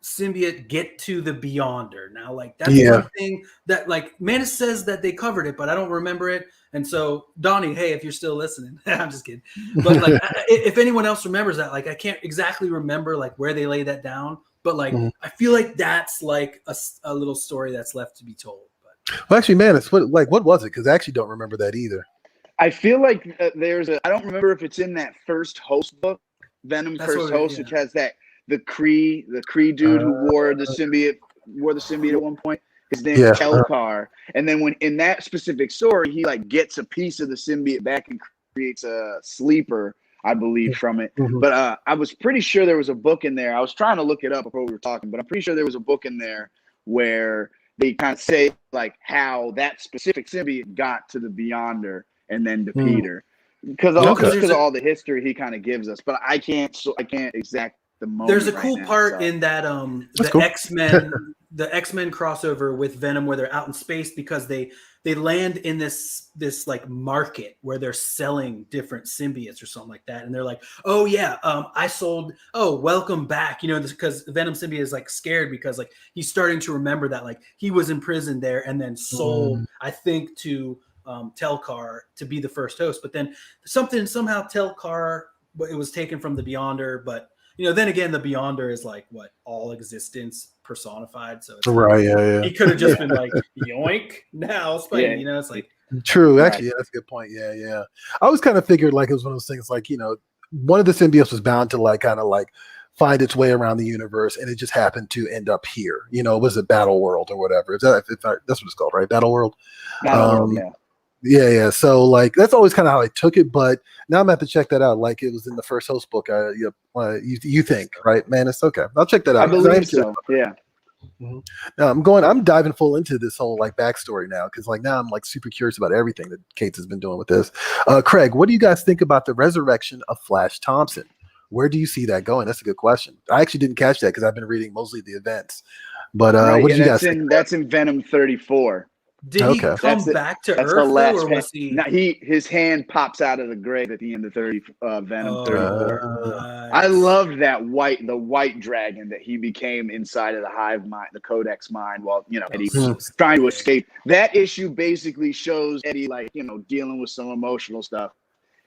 symbiote get to the Beyonder? Now, like that's one thing that like Manus says that they covered it, but I don't remember it. And so Donnie, hey, if you're still listening, I'm just kidding. But like, if anyone else remembers that, like I can't exactly remember like where they lay that down, but like I feel like that's like a little story that's left to be told. Well, actually, Manus, what was it? Because I actually don't remember that either. I feel like there's I don't remember if it's in that first Host book, Venom First Host, which has that the Kree dude who wore the symbiote at one point. His name is Telkar, and then when in that specific story, he like gets a piece of the symbiote back and creates a sleeper, I believe, from it. But I was pretty sure there was a book in there. I was trying to look it up before we were talking, but I'm pretty sure there was a book in there where they kind of say like how that specific symbiote got to the Beyonder and then to Peter, because of all the history he kind of gives us. But I can't exact the moment. There's a cool part in that the X-Men crossover with Venom where they're out in space, because they land in this like market where they're selling different symbiotes or something like that, and they're like, oh yeah, I sold, welcome back, you know, because Venom symbiote is like scared because like he's starting to remember that like he was in prison there and then sold, I think, to Telkar to be the first host, but then somehow Telkar, it was taken from the Beyonder, but you know, then again, the Beyonder is like what, all existence personified. So it's like, he could have just been like, yoink, now Spidey, you know, it's like true. Actually, that's a good point. Yeah. I always kind of figured like it was one of those things like, you know, one of the symbiotes was bound to like kind of like find its way around the universe, and it just happened to end up here. You know, was it Battle World or whatever? That's what it's called, right? Battle World. Yeah. So like that's always kind of how I took it, but now I'm gonna have to check that out. Like it was in the first Host book. You think, right, man? It's okay. I'll check that out. I believe so. Yeah. Now I'm diving full into this whole like backstory now, because like now I'm like super curious about everything that Kate has been doing with this. Craig, what do you guys think about the resurrection of Flash Thompson? Where do you see that going? That's a good question. I actually didn't catch that because I've been reading mostly the events. But what do you guys think? That's in Venom 34. Did he come back to Earth, or was he? No, his hand pops out of the grave at the end of Venom 34. I loved that the white dragon that he became inside of the Hive mind, the Codex mind, while Eddie was trying to escape. That issue basically shows Eddie like dealing with some emotional stuff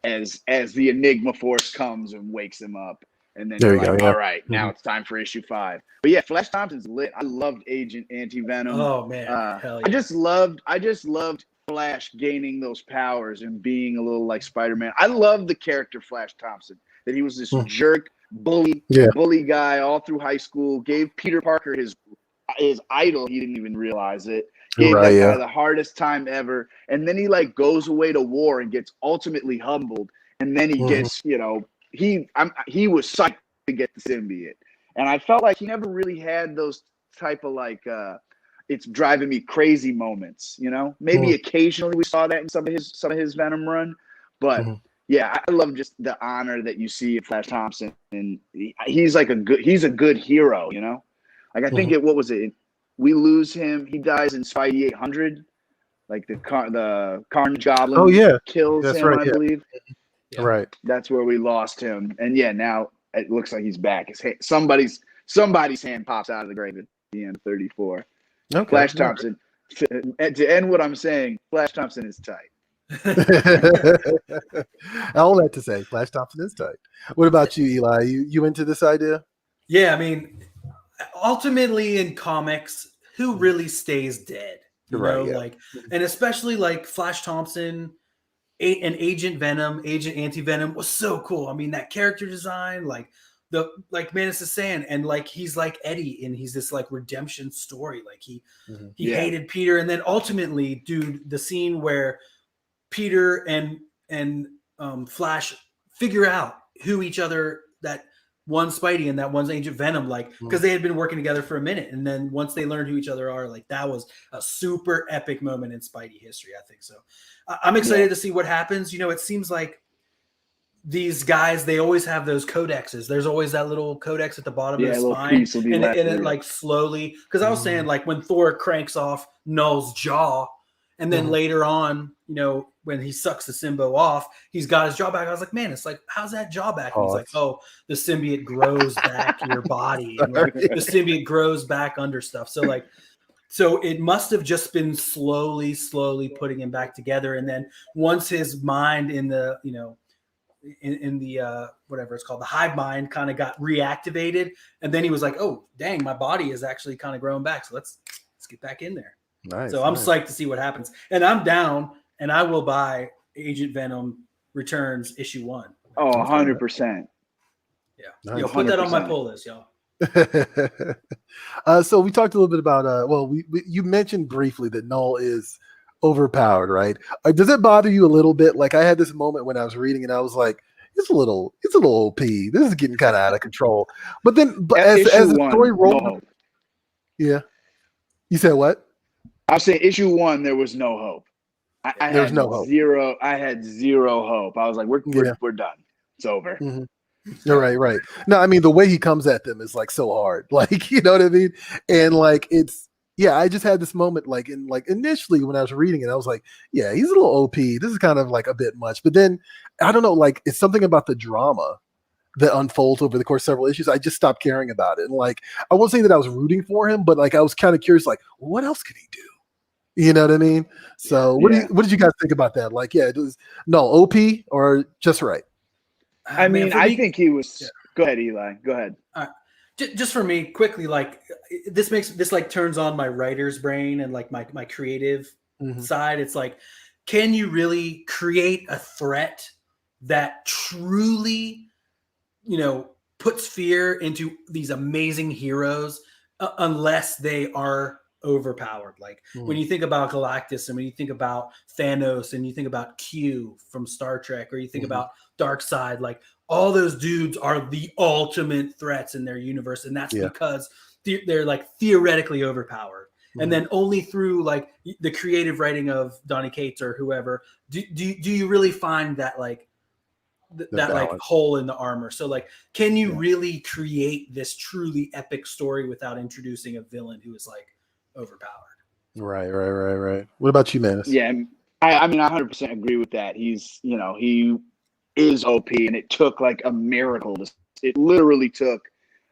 as the Enigma Force comes and wakes him up. And then you're like, all right, now it's time for issue 5. But yeah, Flash Thompson's lit. I loved Agent Anti-Venom. Oh man, hell yeah. I just loved Flash gaining those powers and being a little like Spider-Man. I loved the character Flash Thompson, that he was this jerk, bully guy all through high school, gave Peter Parker his idol. He didn't even realize it. Gave that guy the hardest time ever. And then he like goes away to war and gets ultimately humbled. And then he gets, he was psyched to get the symbiote, and I felt like he never really had those type of like it's driving me crazy moments. Maybe occasionally we saw that in some of his Venom run, but yeah, I love just the honor that you see in Flash Thompson, and he's like a good hero. Like I think what was it? We lose him. He dies in Spidey 800. Like the Carnage Goblin kills him, I believe. Yeah. Right. That's where we lost him. And yeah, now it looks like he's back. Somebody's hand pops out of the grave at the end of 34. Okay. Flash Thompson. To end what I'm saying, Flash Thompson is tight. All that to say, Flash Thompson is tight. What about you, Eli? You into this idea? Yeah, I mean, ultimately in comics, who really stays dead? Like, and especially like Flash Thompson. And Agent Venom, Agent Anti-Venom was so cool. I mean, that character design, like Manus is saying, and like he's like Eddie, and he's this like redemption story. Like he hated Peter, and then ultimately, dude, the scene where Peter and Flash figure out who each other, that one's Spidey and that one's Agent Venom, like, because they had been working together for a minute. And then once they learned who each other are, like, that was a super epic moment in Spidey history, I think so. I'm excited to see what happens. You know, it seems like these guys, they always have those codexes. There's always that little codex at the bottom of the spine. And it like slowly, because I was saying, like, when Thor cranks off Knull's jaw, and then later on, you know, when he sucks the Symbo off, he's got his jaw back. I was like, man, it's like, how's that jaw back? And he's like, oh, the symbiote grows back your body. And like, the symbiote grows back under stuff. So like, so it must have just been slowly putting him back together. And then once his mind in the, you know, in the whatever it's called, the hive mind kind of got reactivated. And then he was like, oh, dang, my body is actually kind of growing back. So let's get back in there. Nice. So I'm psyched to see what happens. And I'm down, and I will buy Agent Venom Returns issue 1. Oh, 100%. Yeah. Nice. Yo, put that on my pull list, y'all. So we talked a little bit about you mentioned briefly that Knull is overpowered, right? Does it bother you a little bit? Like, I had this moment when I was reading and I was like, it's a little OP. This is getting kind of out of control. But then as the story rolled, yeah. You said what? I'll say issue 1, there was no hope. I had no hope. I had zero hope. I was like, we're done. It's over. Mm-hmm. You're right. No, I mean, the way he comes at them is like so hard. Like, you know what I mean? And like, I just had this moment, like, initially when I was reading it, I was like, yeah, he's a little OP. This is kind of like a bit much. But then I don't know, like, it's something about the drama that unfolds over the course of several issues. I just stopped caring about it. And like, I won't say that I was rooting for him, but like, I was kind of curious, like, what else could he do? You know what I mean? So what did you guys think about that? Like, it was OP or just right? I mean, I think he was. Go ahead, Eli. Go ahead. Just for me, quickly, like, this like turns on my writer's brain and like my creative side. It's like, can you really create a threat that truly, you know, puts fear into these amazing heroes unless they are overpowered? Like, when you think about Galactus and when you think about Thanos and you think about Q from Star Trek, or you think about Darkseid, like, all those dudes are the ultimate threats in their universe, and that's because they're like theoretically overpowered. And then only through like the creative writing of Donny Cates or whoever do you really find that like that like hole in the armor. So like, can you really create this truly epic story without introducing a villain who is like overpowered? Right. What about you, Manus? Yeah, I mean, I 100% agree with that. He's, you know, he is OP, and it took like a miracle. It literally took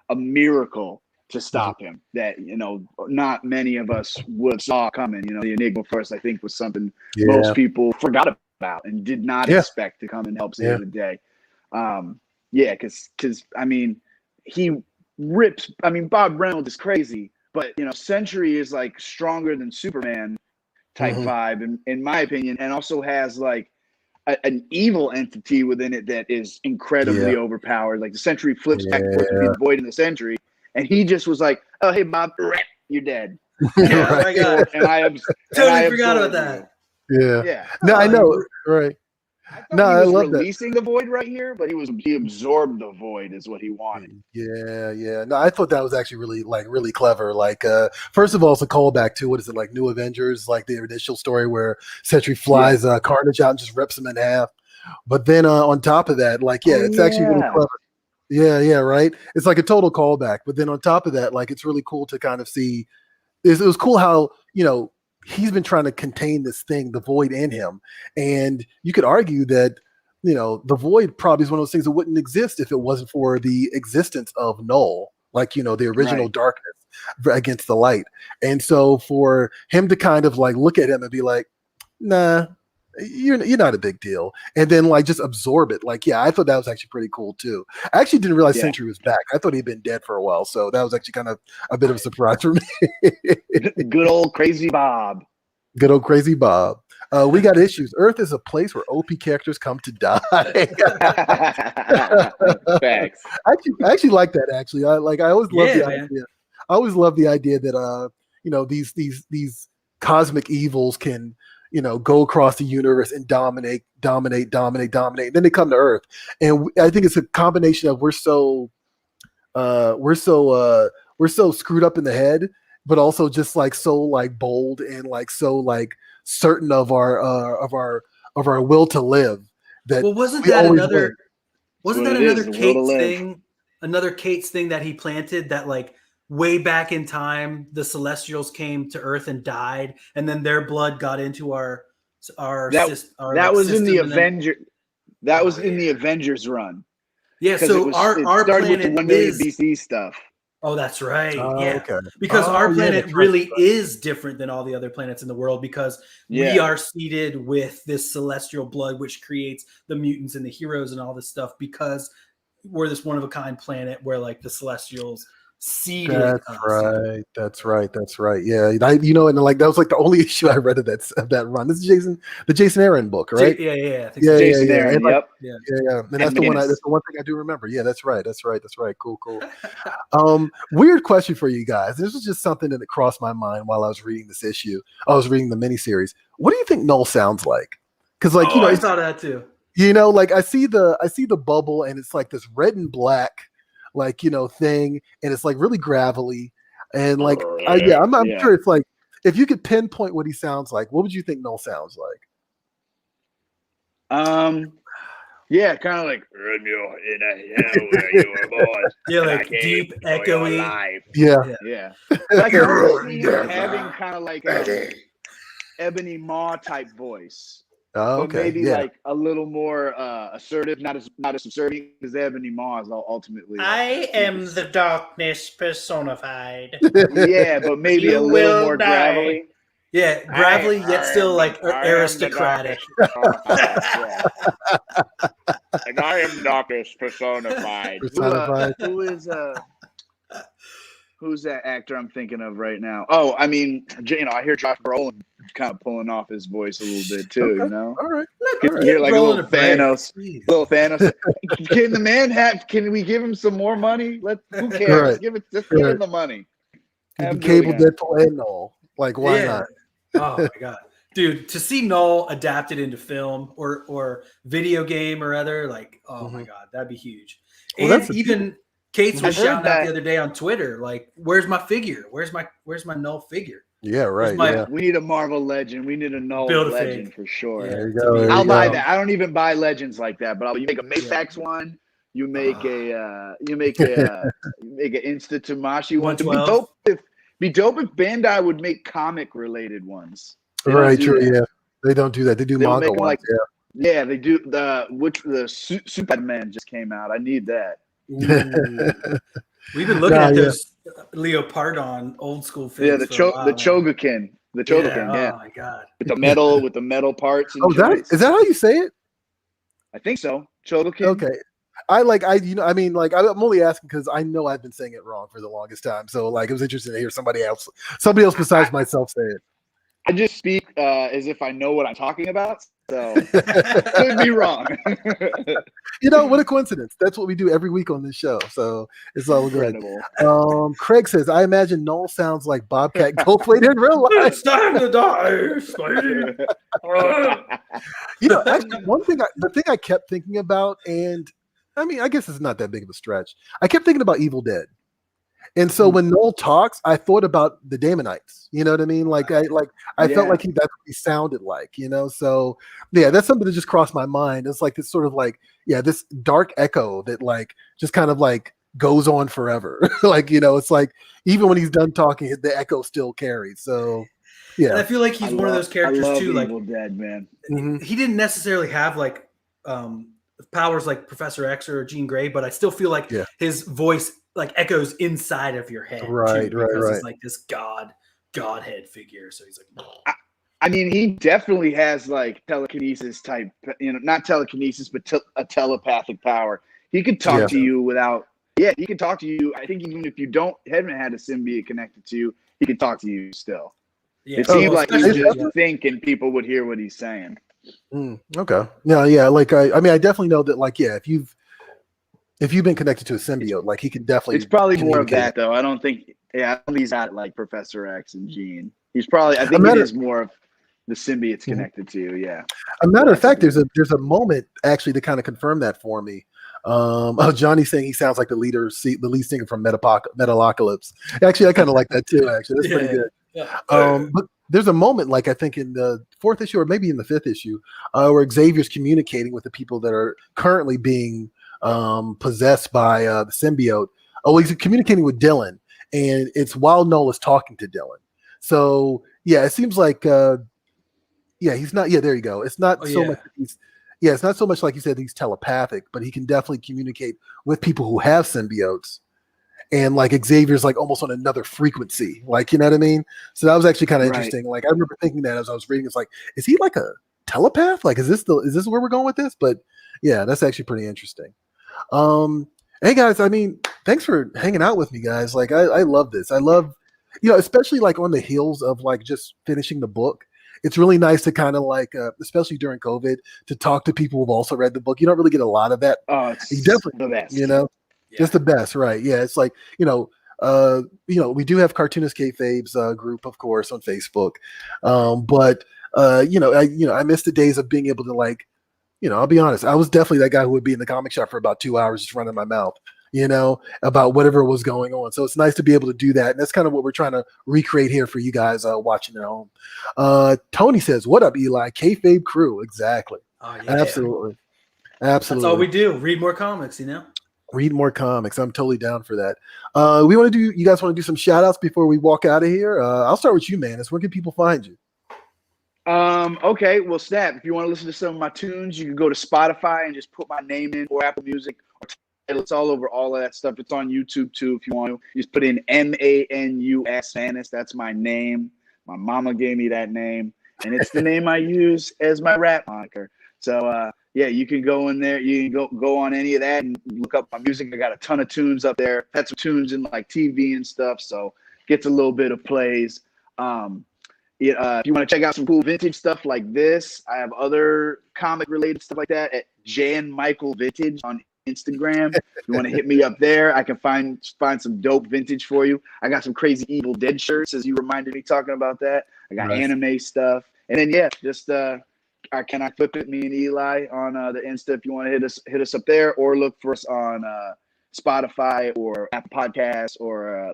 a miracle to stop him that, you know, not many of us would saw coming. You know, the Enigma first, I think, was something most people forgot about and did not expect to come and help save the day. Because I mean, he rips. I mean, Bob Reynolds is crazy, but you know, Sentry is like stronger than Superman type vibe, in my opinion, and also has like an evil entity within it that is incredibly overpowered. Like the Sentry flips back and forth to be the Void in the Sentry, and he just was like, "Oh, hey, Bob, you're dead." Yeah, oh my God. And I totally forgot about that. Yeah. No, I know. Right. No, I love releasing the Void right here, but he absorbed the Void is what he wanted. Yeah. No, I thought that was actually really clever. Like, first of all, it's a callback to what is it, like New Avengers, like the initial story where Sentry flies Carnage out and just rips him in half. But then on top of that, like, it's actually really clever. Yeah, right. It's like a total callback. But then on top of that, like, it's really cool to kind of see. It was cool how, you know, he's been trying to contain this thing, the Void in him. And you could argue that, you know, the Void probably is one of those things that wouldn't exist if it wasn't for the existence of Knull, like, you know, the original darkness against the light. And so for him to kind of like look at him and be like, nah, you're not a big deal. And then like just absorb it. Like, I thought that was actually pretty cool too. I actually didn't realize Sentry was back. I thought he'd been dead for a while. So that was actually kind of a bit of a surprise for me. Good old crazy Bob. Good old crazy Bob. We got issues. Earth is a place where OP characters come to die. Facts. I actually like that. Actually, I always love the idea. I always love the idea that you know, these cosmic evils can, you know, go across the universe and dominate. Then they come to Earth, and I think it's a combination of we're so we're so screwed up in the head, but also just like so like bold and like so like certain of our will to live that Well, wasn't we that always another? win. Wasn't what that it is, another the will to Kate's live. thing? Another Kate's thing that he planted that like way back in time, the Celestials came to Earth and died, and then their blood got into our That like, was in the system, and then- Avenger. That Oh, was in yeah. the Avengers run. Yeah, Because so it our started with the planet 1 million is. BC stuff. Oh, that's right. Oh, Yeah, okay. because Oh, our yeah, planet that's right, really that's right. is different than all the other planets in the world because we Yeah. are seeded with this celestial blood, which creates the mutants and the heroes and all this stuff because we're this one of a kind planet where like the Celestials seeded That's us. right. That's right. That's right. Yeah. And like that was like the only issue I read of that run. This is the Jason Aaron book, right? Yeah. I think Yeah, so. Jason yeah. Aaron. And, like, Yep. Yeah. yeah. And that's And the one. Manus. That's the one thing I do remember. Yeah, that's right. That's right. That's right. Cool. Weird question for you guys. This was just something that crossed my mind while I was reading this issue. I was reading the miniseries. What do you think Knull sounds like? Because like I it's, saw that too. like I see the bubble and it's like this red and black like thing, and it's like really gravelly and like I'm Yeah. sure it's like if you could pinpoint what he sounds like, what would you think Knull sounds like? Yeah, kind of like in a hell where you were born. Yeah, and I like came deep, for your echoey. life. Yeah. I can see him having kind of like a Ebony Maw type voice. Oh, But okay. maybe Yeah. like a little more assertive, not as assertive because Ebony Maw is ultimately. I am the darkness personified. Yeah, but maybe You a little will more die. gravelly. Yeah, gravelly yet still like I am the aristocratic. Yeah. And I am darkness personified. Personified. Who's that actor I'm thinking of right now? Oh, I mean, I hear Josh Brolin kind of pulling off his voice a little bit too. Okay. You know, All right. you hear like a Brolin little a break. Thanos. Jeez. Little Thanos. Can the man have? Can we give him some more money? Who cares? Right. Give him the money. You Have can him do it Cable again. Deadpool and Knull. Like, why Yeah. not? Oh my god, dude! To see Knull adapted into film or video game or other, like, oh my god, that'd be huge. Well, And that's even Kate's was I've heard shouting out that- the other day on Twitter, like, "Where's my figure? Where's my Knull figure?" Yeah, right. my- Yeah. We need a Marvel legend. We need a Knull Build a legend fig. for sure. Yeah. There you to go. be- there I'll you buy go. that. I don't even buy legends like that, but you make a Mayfax one. You make a Insta Tamashi one. It'd 112. Be dope if Bandai would make comic related ones. They don't Right. do True. that. Yeah. They don't do that. They do They don't manga make them ones. like- Yeah, they do. The Superman just came out. I need that. Ooh. We've been looking at those Leopardon old school figs. Yeah, the Chogakin. The Chogakin. Yeah, Oh my god. with the metal parts. And Oh, joints. is that how you say it? I think so. Chogakin. Okay. I'm only asking because I know I've been saying it wrong for the longest time. So like, it was interesting to hear somebody else besides myself say it. I just speak as if I know what I'm talking about. So could be wrong. What a coincidence. That's what we do every week on this show. So it's all good. Incredible. Craig says, I imagine Knull sounds like Bobcat Goldthwait in real life. It's time to die, Spidey. Actually, the thing I kept thinking about, and I mean, I guess it's not that big of a stretch. I kept thinking about Evil Dead. And so when Knull talks, I thought about the Damonites. You know what I mean? Like I felt like that's what he sounded like, So yeah, that's something that just crossed my mind. It's like this sort of like, this dark echo that like just kind of like goes on forever. It's like even when he's done talking, the echo still carries. So yeah. And I feel like he's one of those characters I love too. Like Evil Dead, man. he didn't necessarily have like powers like Professor X or Jean Grey, but I still feel like his voice like echoes inside of your head. Right. He's like this godhead figure. So he's like, I mean, he definitely has like telekinesis type, not telekinesis, but a telepathic power. He could talk to you without. Yeah, he could talk to you. I think even if you haven't had a symbiote connected to you, he could talk to you still. yeah. It seemed like he would especially- just think and people would hear what he's saying. Okay. Yeah. Like I mean, I definitely know that. Like, if you've been connected to a symbiote, like he can definitely. It's probably more of communicate. that, though. I don't think he's not like Professor X and Jean. He's probably. I think it is more of the symbiote's connected to you. Yeah. A matter of fact, there's a moment actually to kind of confirm that for me. Oh, Johnny's saying he sounds like the lead singer from Metalocalypse. Actually, I kind of like that too. Actually, that's pretty good. Yeah. But there's a moment, like I think in the 4th issue or maybe in the 5th issue, where Xavier's communicating with the people that are currently being possessed by the symbiote. Oh, he's communicating with Dylan, and it's while Knull is talking to Dylan. So yeah, it seems like he's not. Yeah, there you go. It's not so much. It's not so much like you said he's telepathic, but he can definitely communicate with people who have symbiotes. And like Xavier's like almost on another frequency, like, you know what I mean? So that was actually kind of interesting. Like I remember thinking that as I was reading, it's like, is he like a telepath? Like, is this where we're going with this? But yeah, that's actually pretty interesting. Hey guys, I mean, thanks for hanging out with me, guys. Like I love this. I love, especially like on the heels of like just finishing the book. It's really nice to kind of like, especially during COVID, to talk to people who've also read the book. You don't really get a lot of that. Oh, it's definitely the best. Just the best, right? Yeah, it's like we do have Cartoonist Kayfabe's group, of course, on Facebook, but I miss the days of being able to like, I'll be honest, I was definitely that guy who would be in the comic shop for about 2 hours just running my mouth, about whatever was going on. So it's nice to be able to do that, and that's kind of what we're trying to recreate here for you guys watching at home. Tony says, "What up, Eli? Kayfabe crew, exactly, absolutely." That's all we do. Read more comics, Read more comics. I'm totally down for that. You guys want to do some shout outs before we walk out of here? I'll start with you, Manus. Where can people find you? Okay, well, Snap, if you want to listen to some of my tunes, you can go to Spotify and just put my name in, or Apple Music, or it's all over all of that stuff. It's on YouTube too if you want to. You just put in MANUS, Manus. That's my name. My mama gave me that name, and it's the name I use as my rap moniker. So yeah, you can go in there. You can go on any of that and look up my music. I got a ton of tunes up there. Had some tunes in like TV and stuff, so gets a little bit of plays. If you want to check out some cool vintage stuff like this, I have other comic related stuff like that at Jan Michael Vintage on Instagram. If you want to hit me up there, I can find some dope vintage for you. I got some crazy Evil Dead shirts, as you reminded me talking about that. I got anime stuff, and then just Can I Thwip It? Me and Eli on the Insta if you want to hit us up there, or look for us on Spotify or Apple Podcasts or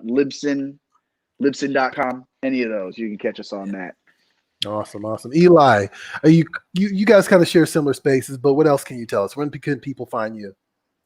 Libsyn.com. Any of those, you can catch us on that. Awesome. Eli, you guys kind of share similar spaces, but what else can you tell us? When can people find you?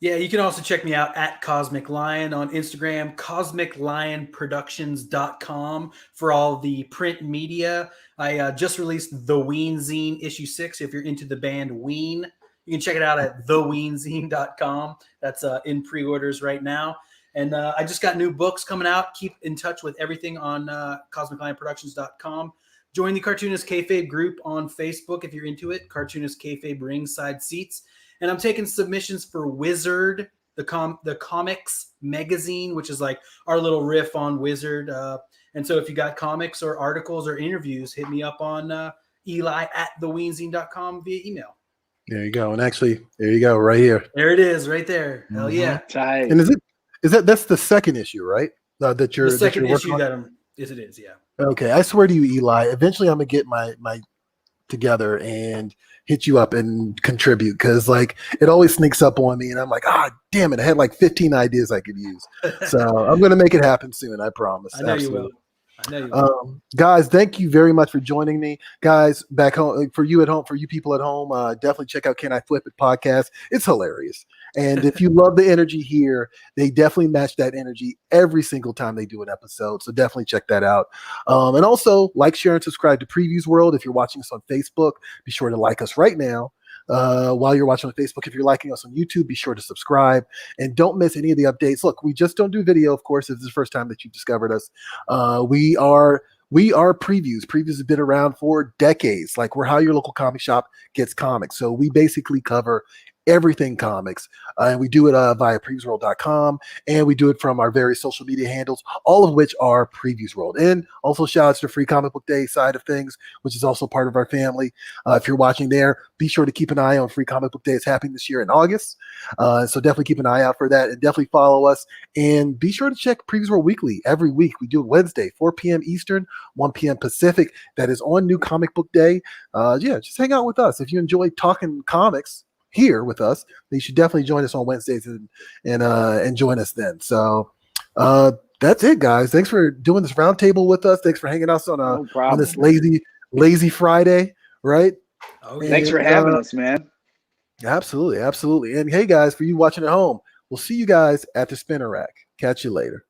Yeah, you can also check me out at Cosmic Lion on Instagram, cosmiclionproductions.com for all the print media. I just released The Ween Zine issue 6. If you're into the band Ween, you can check it out at theweenzine.com. That's in pre-orders right now. And I just got new books coming out. Keep in touch with everything on cosmiclionproductions.com. Join the Cartoonist Kayfabe group on Facebook if you're into it. Cartoonist Kayfabe ringside seats. And I'm taking submissions for Wizard, the comics magazine, which is like our little riff on Wizard. And so if you got comics or articles or interviews, hit me up on Eli at theweenzine.com via email. There you go. And actually, there you go, right here. There it is, right there. Hell yeah. Tight. And that's the second issue, right? That you're the second issue on? Yes, it is, yeah. Okay, I swear to you, Eli, eventually I'm gonna get my together and hit you up and contribute, because like it always sneaks up on me and I'm like, damn it, I had like 15 ideas I could use. So I'm gonna make it happen soon, I promise. I know Absolutely. you will. I know you will. Guys, thank you very much for joining me. Guys, back home, for you at home, for you people at home, definitely check out Can I Thwip It podcast. It's hilarious. And if you love the energy here, they definitely match that energy every single time they do an episode. So definitely check that out. And also like, share, and subscribe to Previews World. If you're watching us on Facebook, be sure to like us right now. While you're watching on Facebook, if you're liking us on YouTube, be sure to subscribe and don't miss any of the updates. Look, we just don't do video, of course, if this is the first time that you've discovered us. We are Previews. Previews have been around for decades. Like, we're how your local comic shop gets comics. So we basically cover everything comics, and we do it via previewsworld.com, and we do it from our various social media handles, all of which are Previews World. And also shout outs to Free Comic Book Day side of things, which is also part of our family. If you're watching there, be sure to keep an eye on Free Comic Book Day. It's happening this year in August, so definitely keep an eye out for that, and definitely follow us, and be sure to check Previews World Weekly every week. We do it Wednesday, 4 p.m. Eastern, 1 p.m. Pacific. That is on New Comic Book Day. Just hang out with us. If you enjoy talking comics, here with us, then you should definitely join us on Wednesdays and join us then. So that's it, guys. Thanks for doing this roundtable with us. Thanks for hanging out on this lazy Friday, right? Oh, yeah. Thanks for having us, man. Absolutely. And hey, guys, for you watching at home, we'll see you guys at the spinner rack. Catch you later.